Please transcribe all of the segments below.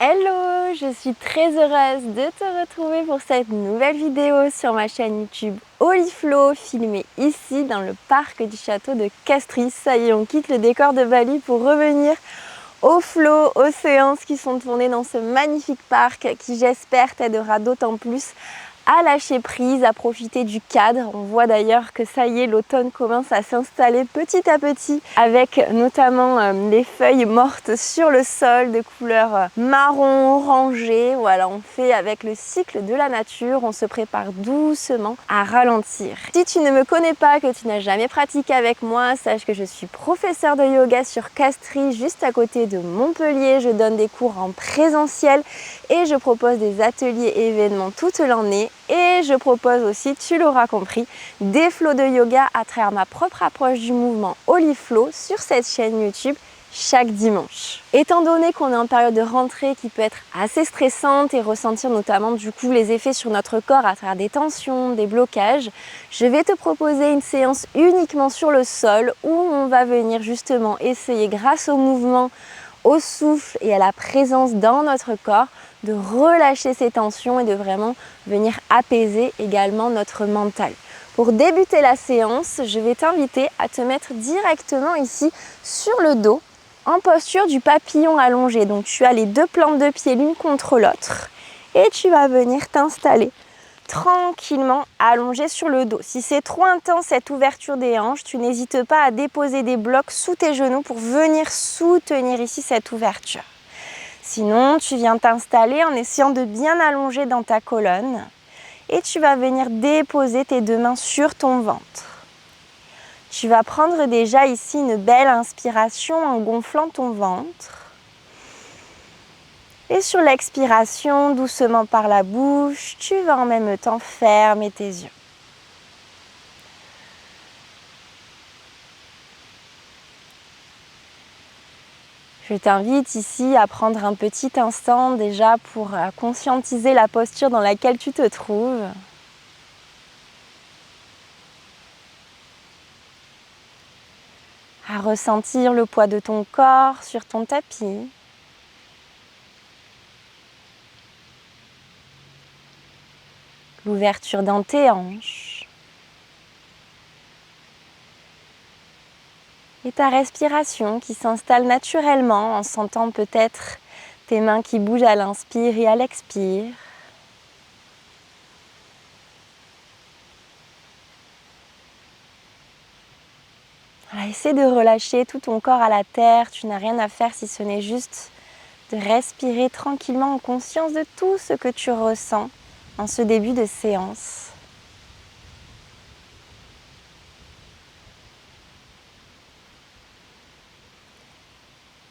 Hello, je suis très heureuse de te retrouver pour cette nouvelle vidéo sur ma chaîne YouTube Oliflow, filmée ici dans le parc du château de Castries. Ça y est, on quitte le décor de Bali pour revenir aux flots, aux séances qui sont tournées dans ce magnifique parc qui, j'espère, t'aidera d'autant plus à lâcher prise, à profiter du cadre. On voit d'ailleurs que ça y est, l'automne commence à s'installer petit à petit avec notamment les feuilles mortes sur le sol de couleur marron, orangé. Voilà, on fait avec le cycle de la nature, on se prépare doucement à ralentir. Si tu ne me connais pas, que tu n'as jamais pratiqué avec moi, sache que je suis professeure de yoga sur Castries, juste à côté de Montpellier. Je donne des cours en présentiel et je propose des ateliers et événements toute l'année. Et je propose aussi, tu l'auras compris, des flows de yoga à travers ma propre approche du mouvement Oliflow sur cette chaîne YouTube chaque dimanche. Étant donné qu'on est en période de rentrée qui peut être assez stressante et ressentir notamment du coup les effets sur notre corps à travers des tensions, des blocages, je vais te proposer une séance uniquement sur le sol où on va venir justement essayer, grâce au mouvement, au souffle et à la présence dans notre corps, de relâcher ces tensions et de vraiment venir apaiser également notre mental. Pour débuter la séance, je vais t'inviter à te mettre directement ici sur le dos en posture du papillon allongé. Donc tu as les deux plantes de pied l'une contre l'autre et tu vas venir t'installer tranquillement allongé sur le dos. Si c'est trop intense cette ouverture des hanches, tu n'hésites pas à déposer des blocs sous tes genoux pour venir soutenir ici cette ouverture. Sinon, tu viens t'installer en essayant de bien allonger dans ta colonne et tu vas venir déposer tes deux mains sur ton ventre. Tu vas prendre déjà ici une belle inspiration en gonflant ton ventre. Et sur l'expiration, doucement par la bouche, tu vas en même temps fermer tes yeux. Je t'invite ici à prendre un petit instant déjà pour conscientiser la posture dans laquelle tu te trouves. À ressentir le poids de ton corps sur ton tapis. L'ouverture dans tes hanches. Et ta respiration qui s'installe naturellement en sentant peut-être tes mains qui bougent à l'inspire et à l'expire. Voilà, essaie de relâcher tout ton corps à la terre. Tu n'as rien à faire si ce n'est juste de respirer tranquillement en conscience de tout ce que tu ressens en ce début de séance.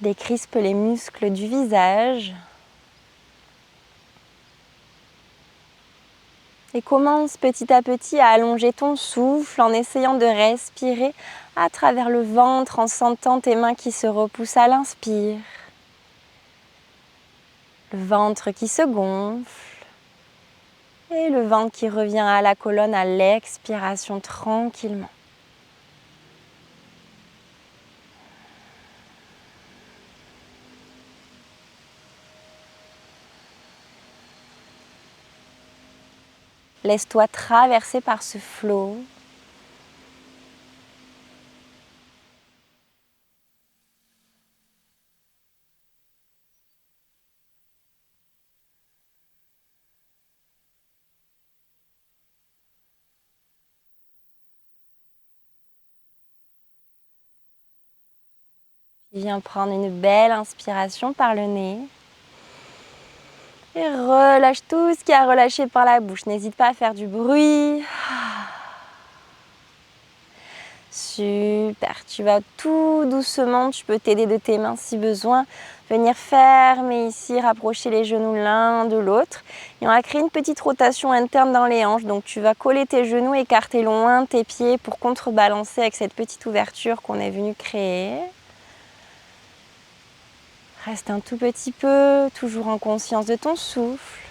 Décrispe les muscles du visage. Et commence petit à petit à allonger ton souffle en essayant de respirer à travers le ventre, en sentant tes mains qui se repoussent à l'inspire. Le ventre qui se gonfle. Et le ventre qui revient à la colonne à l'expiration tranquillement. Laisse-toi traverser par ce flot. Viens prendre une belle inspiration par le nez. Et relâche tout ce qui a relâché par la bouche. N'hésite pas à faire du bruit. Super, tu vas tout doucement, tu peux t'aider de tes mains si besoin, venir fermer ici, rapprocher les genoux l'un de l'autre. Et on va créer une petite rotation interne dans les hanches, donc tu vas coller tes genoux, écarter loin tes pieds pour contrebalancer avec cette petite ouverture qu'on est venu créer. Reste un tout petit peu, toujours en conscience de ton souffle.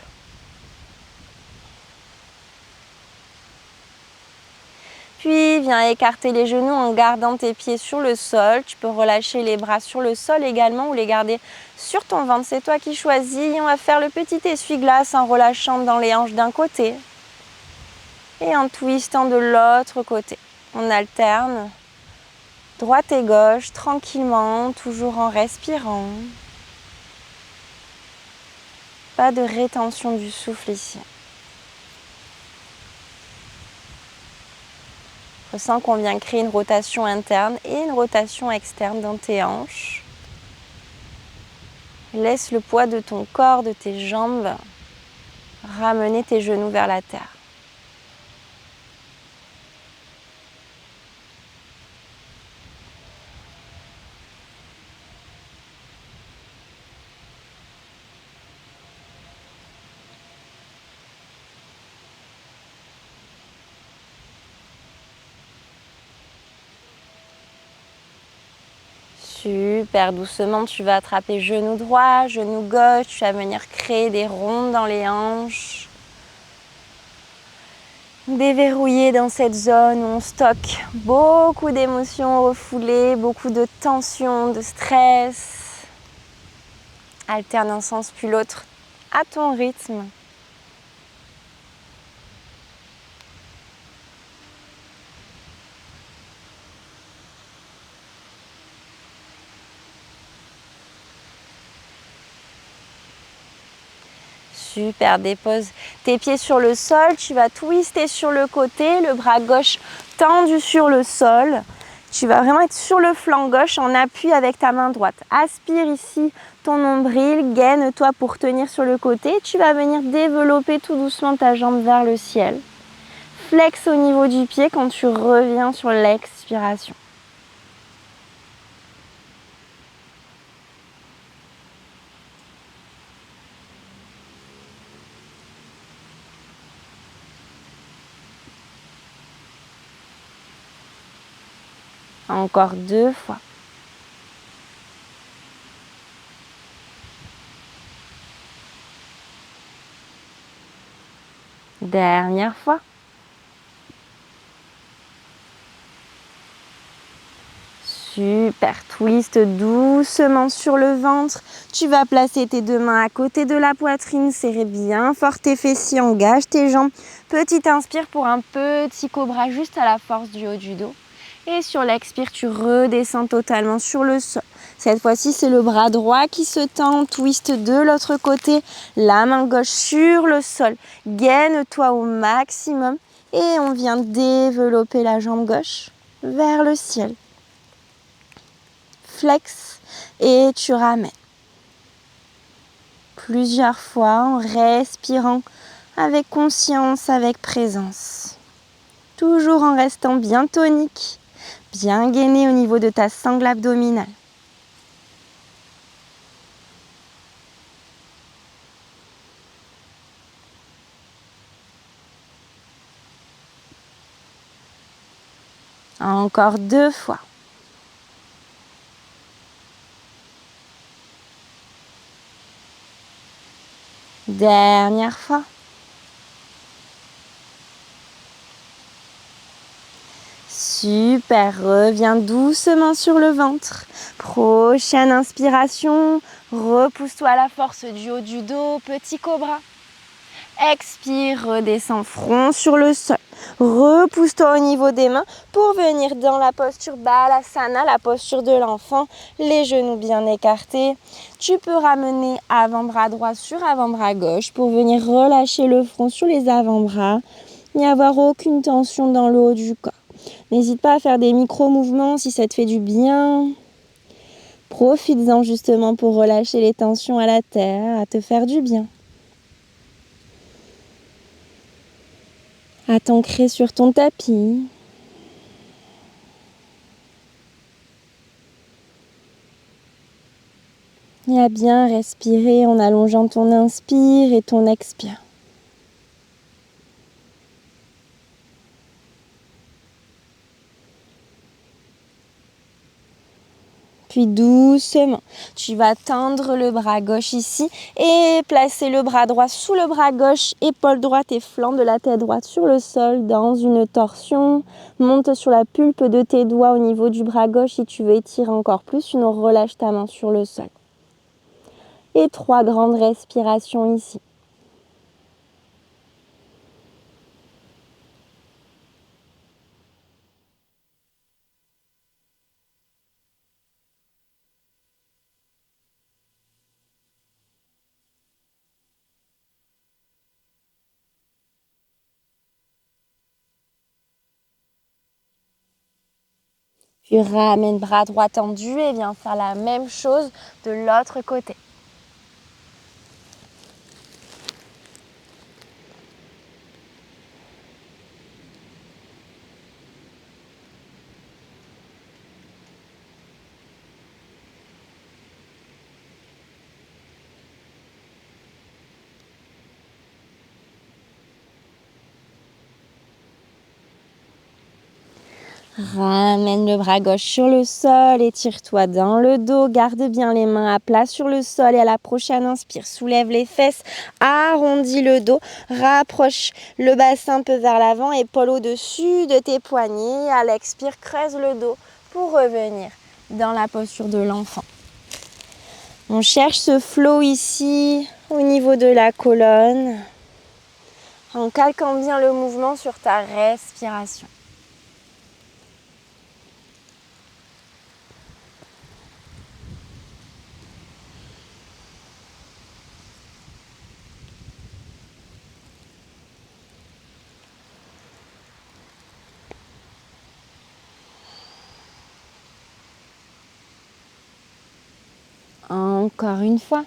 Puis ici, viens écarter les genoux en gardant tes pieds sur le sol. Tu peux relâcher les bras sur le sol également ou les garder sur ton ventre. C'est toi qui choisis. On va faire le petit essuie-glace en relâchant dans les hanches d'un côté et en twistant de l'autre côté. On alterne droite et gauche tranquillement, toujours en respirant. Pas de rétention du souffle ici. Ressens qu'on vient créer une rotation interne et une rotation externe dans tes hanches. Laisse le poids de ton corps, de tes jambes, ramener tes genoux vers la terre. Super, doucement tu vas attraper genou droit, genou gauche, tu vas venir créer des rondes dans les hanches. Déverrouiller dans cette zone où on stocke beaucoup d'émotions refoulées, beaucoup de tensions, de stress. Alterne un sens puis l'autre à ton rythme. Super, dépose tes pieds sur le sol, tu vas twister sur le côté, le bras gauche tendu sur le sol. Tu vas vraiment être sur le flanc gauche en appui avec ta main droite. Aspire ici ton nombril, gaine-toi pour tenir sur le côté. Tu vas venir développer tout doucement ta jambe vers le ciel. Flex au niveau du pied quand tu reviens sur l'expiration. Encore 2 fois. Dernière fois. Super, twist doucement sur le ventre. Tu vas placer tes 2 mains à côté de la poitrine, serrer bien fort tes fessiers, engage tes jambes. Petite inspire pour un petit cobra juste à la force du haut du dos. Et sur l'expire, tu redescends totalement sur le sol. Cette fois-ci, c'est le bras droit qui se tend, twist de l'autre côté, la main gauche sur le sol. Gaine-toi au maximum et on vient développer la jambe gauche vers le ciel. Flex et tu ramènes. Plusieurs fois en respirant avec conscience, avec présence. Toujours en restant bien tonique, bien gainé au niveau de ta sangle abdominale. Encore 2 fois. Dernière fois. Super, reviens doucement sur le ventre. Prochaine inspiration, repousse-toi à la force du haut du dos, petit cobra. Expire, redescends front sur le sol. Repousse-toi au niveau des mains pour venir dans la posture Balasana, la posture de l'enfant, les genoux bien écartés. Tu peux ramener avant-bras droit sur avant-bras gauche pour venir relâcher le front sur les avant-bras. N'y avoir aucune tension dans le haut du corps. N'hésite pas à faire des micro-mouvements si ça te fait du bien. Profites-en justement pour relâcher les tensions à la terre, à te faire du bien. À t'ancrer sur ton tapis. Et à bien respirer en allongeant ton inspire et ton expire. Puis doucement, tu vas tendre le bras gauche ici et placer le bras droit sous le bras gauche, épaule droite et flanc de la tête droite sur le sol dans une torsion. Monte sur la pulpe de tes doigts au niveau du bras gauche si tu veux étirer encore plus, sinon relâche ta main sur le sol. Et 3 grandes respirations ici. Puis ramène bras droit tendu et viens faire la même chose de l'autre côté. Ramène le bras gauche sur le sol, étire-toi dans le dos, garde bien les mains à plat sur le sol et à la prochaine inspire, soulève les fesses, arrondis le dos, rapproche le bassin un peu vers l'avant, épaule au-dessus de tes poignets, à l'expire, creuse le dos pour revenir dans la posture de l'enfant. On cherche ce flow ici au niveau de la colonne, en calquant bien le mouvement sur ta respiration. Encore une fois.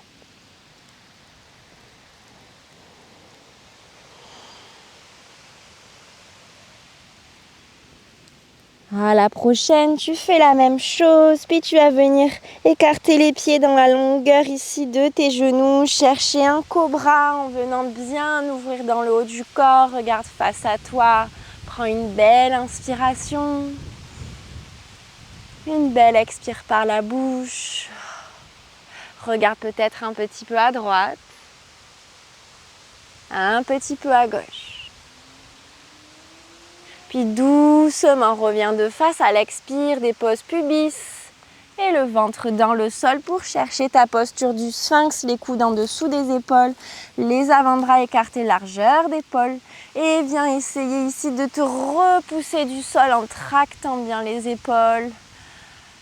À la prochaine, tu fais la même chose, puis tu vas venir écarter les pieds dans la longueur ici de tes genoux, chercher un cobra en venant bien ouvrir dans le haut du corps, regarde face à toi, prends une belle inspiration, une belle expire par la bouche, regarde peut-être un petit peu à droite, un petit peu à gauche. Puis doucement, reviens de face à l'expire, dépose pubis et le ventre dans le sol pour chercher ta posture du sphinx, les coudes en dessous des épaules, les avant-bras écartés, largeur d'épaule. Et viens essayer ici de te repousser du sol en tractant bien les épaules.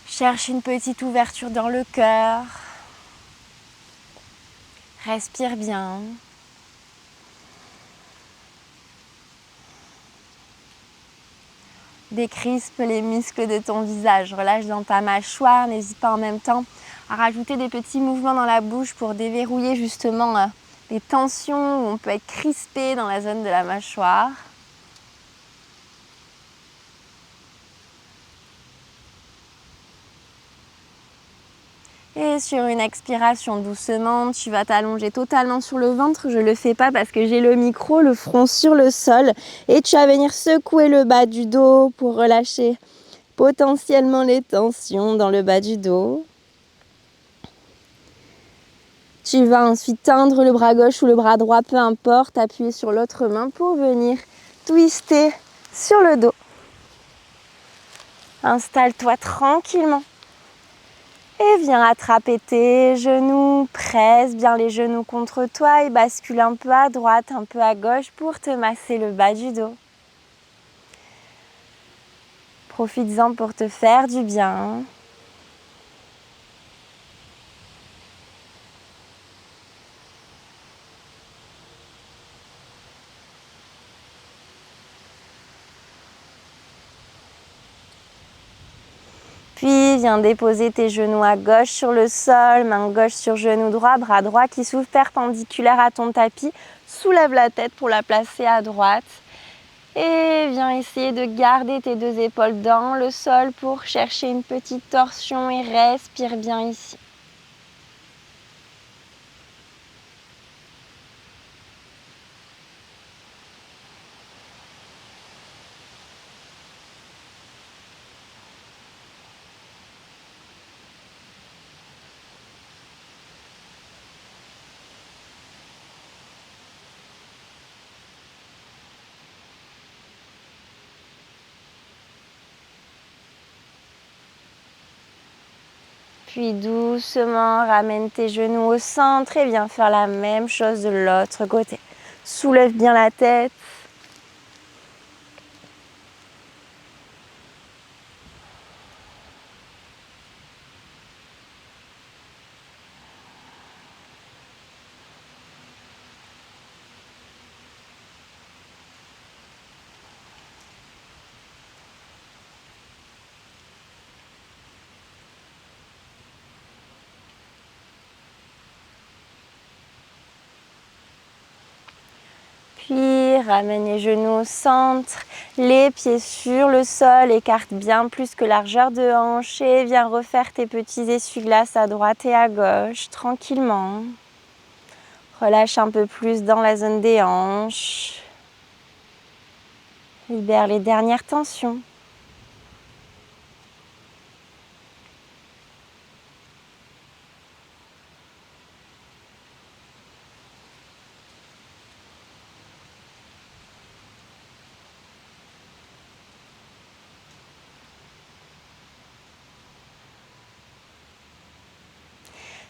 Cherche une petite ouverture dans le cœur. Respire bien. Décrispe les muscles de ton visage, relâche dans ta mâchoire, n'hésite pas en même temps à rajouter des petits mouvements dans la bouche pour déverrouiller justement les tensions où on peut être crispé dans la zone de la mâchoire. Et sur une expiration doucement, tu vas t'allonger totalement sur le ventre. Je ne le fais pas parce que j'ai le micro, le front sur le sol. Et tu vas venir secouer le bas du dos pour relâcher potentiellement les tensions dans le bas du dos. Tu vas ensuite tendre le bras gauche ou le bras droit, peu importe, appuyer sur l'autre main pour venir twister sur le dos. Installe-toi tranquillement. Et viens attraper tes genoux, presse bien les genoux contre toi et bascule un peu à droite, un peu à gauche pour te masser le bas du dos. Profites-en pour te faire du bien. Puis viens déposer tes genoux à gauche sur le sol, main gauche sur genou droit, bras droit qui s'ouvre perpendiculaire à ton tapis. Soulève la tête pour la placer à droite. Et viens essayer de garder tes deux épaules dans le sol pour chercher une petite torsion et respire bien ici. Puis doucement, ramène tes genoux au centre et viens faire la même chose de l'autre côté. Soulève bien la tête. Puis ramène les genoux au centre, les pieds sur le sol, écarte bien plus que largeur de hanche et viens refaire tes petits essuie-glaces à droite et à gauche tranquillement. Relâche un peu plus dans la zone des hanches. Libère les dernières tensions.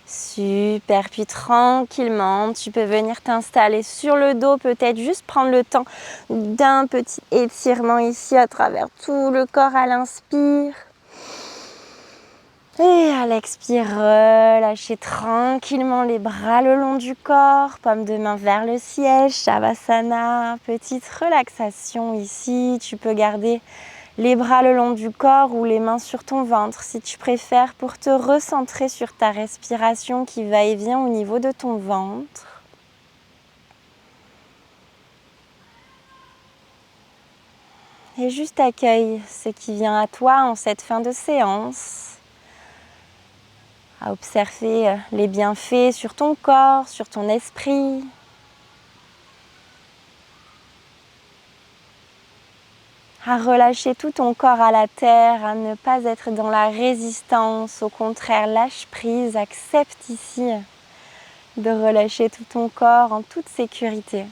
Super, puis tranquillement, tu peux venir t'installer sur le dos, peut-être juste prendre le temps d'un petit étirement ici à travers tout le corps à l'inspire. Et à l'expire, relâchez tranquillement les bras le long du corps, paume de main vers le ciel, Shavasana, petite relaxation ici, tu peux garder les bras le long du corps ou les mains sur ton ventre si tu préfères pour te recentrer sur ta respiration qui va et vient au niveau de ton ventre. Et juste accueille ce qui vient à toi en cette fin de séance. À observer les bienfaits sur ton corps, sur ton esprit. À relâcher tout ton corps à la terre, à ne pas être dans la résistance, au contraire, lâche prise, accepte ici de relâcher tout ton corps en toute sécurité.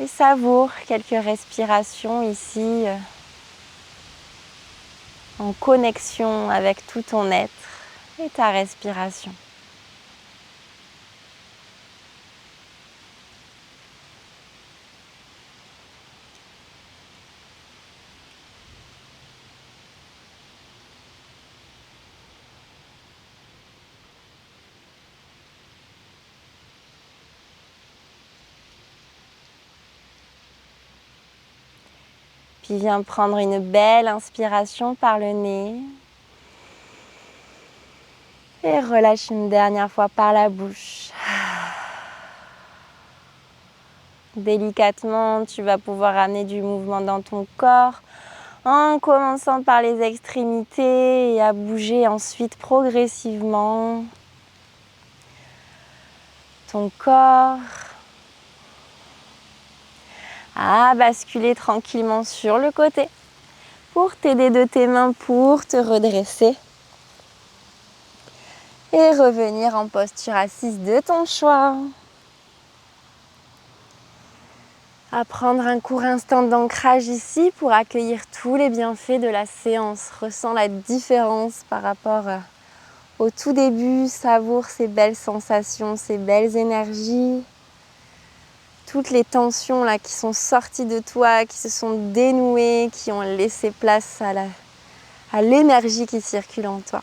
Et savoure quelques respirations ici, en connexion avec tout ton être et ta respiration. Puis viens prendre une belle inspiration par le nez. Et relâche une dernière fois par la bouche. Délicatement, tu vas pouvoir amener du mouvement dans ton corps en commençant par les extrémités et à bouger ensuite progressivement ton corps. À basculer tranquillement sur le côté pour t'aider de tes mains pour te redresser. Et revenir en posture assise de ton choix. À prendre un court instant d'ancrage ici pour accueillir tous les bienfaits de la séance. Ressens la différence par rapport au tout début. Savoure ces belles sensations, ces belles énergies. Toutes les tensions là qui sont sorties de toi, qui se sont dénouées, qui ont laissé place à l'énergie qui circule en toi.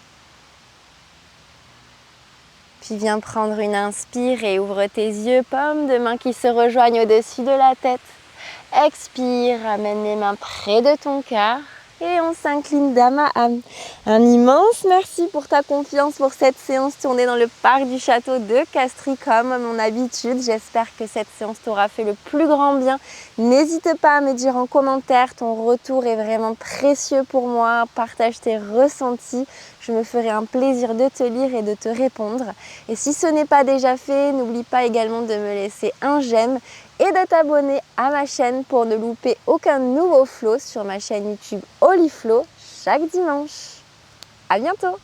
Puis viens prendre une inspire et ouvre tes yeux, paumes de main qui se rejoignent au-dessus de la tête. Expire, amène les mains près de ton cœur et on s'incline Dhamma Am. Un immense merci pour ta confiance pour cette séance tournée dans le parc du château de Castries comme à mon habitude. J'espère que cette séance t'aura fait le plus grand bien. N'hésite pas à me dire en commentaire, ton retour est vraiment précieux pour moi. Partage tes ressentis. Je me ferai un plaisir de te lire et de te répondre. Et si ce n'est pas déjà fait, n'oublie pas également de me laisser un j'aime et de t'abonner à ma chaîne pour ne louper aucun nouveau flow sur ma chaîne YouTube Holy Flow chaque dimanche. À bientôt!